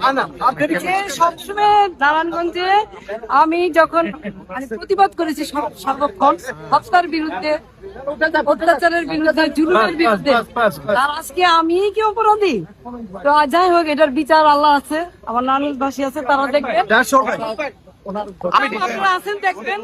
আপনাদেরকে সবসময় নারায়ণগঞ্জে আমি যখন প্রতিবাদ করেছি সর্বক্ষণ হত্যার বিরুদ্ধে, অত্যাচারের বিরুদ্ধে, জুলুমের বিরুদ্ধে, আর আজকে আমি কি অপরাধী? তো যাই হোক, এটার বিচার আল্লাহ আছে, আমার নানুভাষী আছে, তারা দেখবে, আপনারা আছেন দেখবেন।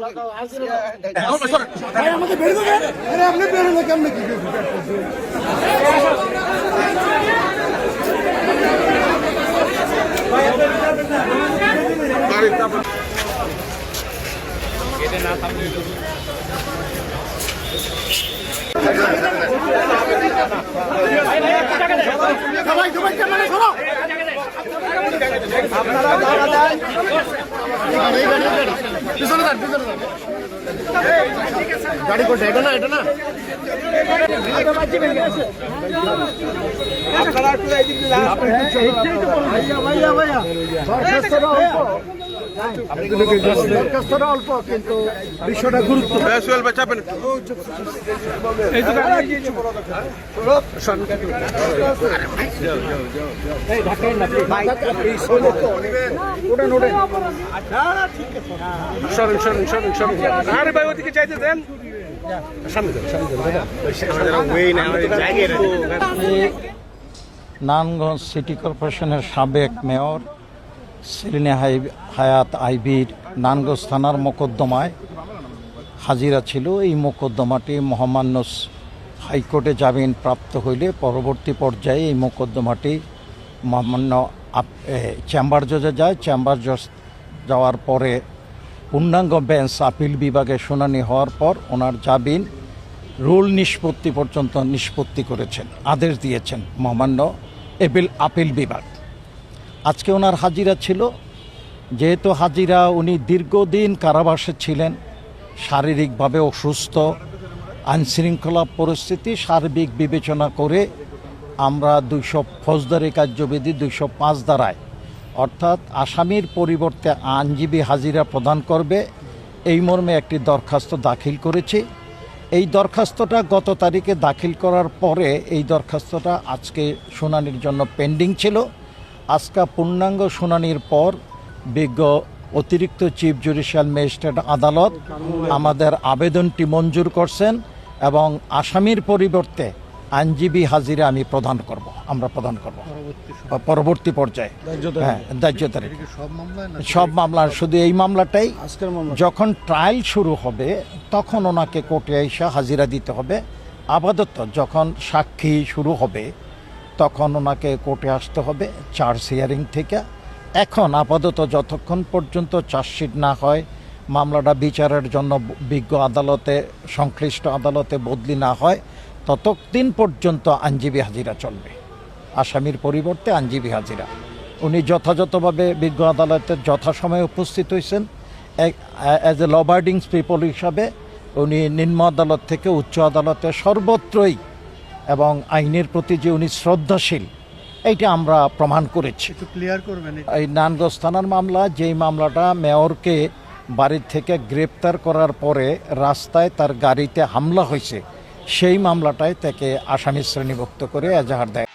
গাড়ি করছে এটা না, এটা না। অল্প কিন্তু বিষয়টা গুরুত্ব। আরে ভাই ওদিকে চাইতে দেন, নারায়ণগঞ্জ সিটি কর্পোরেশনের সাবেক মেয়র সেলিনা হায়াত আইবির নারায়ণগঞ্জ থানার মোকদ্দমায় হাজিরা ছিল। এই মোকদ্দমাটি মহামান্য হাইকোর্টে জামিন প্রাপ্ত হইলে পরবর্তী পর্যায়ে এই মোকদ্দমাটি মহামান্য চেম্বার জজে যায়। চেম্বার জজ যাওয়ার পরে পূর্ণাঙ্গ বেঞ্চ আপিল বিভাগে শুনানি হওয়ার পর ওনার জামিন রুল নিষ্পত্তি পর্যন্ত নিষ্পত্তি করেছেন, আদেশ দিয়েছেন মহামান্য আপিল বিভাগ। আজকে ওনার হাজিরা ছিল। যেহেতু হাজিরা, উনি দীর্ঘদিন কারাবাসে ছিলেন, শারীরিকভাবে অসুস্থ, আইনশৃঙ্খলা পরিস্থিতি সার্বিক বিবেচনা করে আমরা 200 ফৌজদারি কার্যবিধি 205 ধারায়, অর্থাৎ আসামির পরিবর্তে আইনজীবী হাজিরা প্রদান করবে, এই মর্মে একটি দরখাস্ত দাখিল করেছি। এই দরখাস্তটা গত তারিখে দাখিল করার পরে এই দরখাস্তটা আজকে শুনানির জন্য পেন্ডিং ছিল। আজকে পূর্ণাঙ্গ শুনানির পর বিজ্ঞ অতিরিক্ত চিফ জুডিশিয়াল ম্যাজিস্ট্রেট আদালত আমাদের আবেদনটি মঞ্জুর করছেন এবং আসামির পরিবর্তে আইনজীবী হাজিরা আমরা প্রদান করব পরবর্তী পর্যায়ে। হ্যাঁ, ধার্য তারিখ সব মামলা, শুধু এই মামলাটাই যখন ট্রায়াল শুরু হবে তখন ওনাকে কোর্টে এসে হাজিরা দিতে হবে। আপাতত যখন সাক্ষী শুরু হবে তখন ওনাকে কোর্টে আসতে হবে চার্জ হিয়ারিং থেকে। এখন আপাতত যতক্ষণ পর্যন্ত চার্জশিট না হয়, মামলাটা বিচারের জন্য বিজ্ঞ আদালতে, সংশ্লিষ্ট আদালতে বদলি না হয়, ততদিন পর্যন্ত আইনজীবী হাজিরা চলবে। আসামির পরিবর্তে আইনজীবী হাজিরা। উনি যথাযথভাবে বিজ্ঞ আদালতে যথাসময়ে উপস্থিত হয়েছেন। As a law abiding people হিসাবে উনি নিম্ন আদালত থেকে উচ্চ আদালতে সর্বত্রই এবং আইনের প্রতি যে উনি শ্রদ্ধাশীল, এইটা আমরা প্রমাণ করেছি। ক্লিয়ার করবেন এই নারায়ণগঞ্জ থানার মামলা, যেই মামলাটা মেয়রকে বাড়ির থেকে গ্রেপ্তার করার পরে রাস্তায় তার গাড়িতে হামলা হয়েছে, সেই মামলাটায় তাকে আসামি শ্রেণীভুক্ত করে এজাহার দেয়।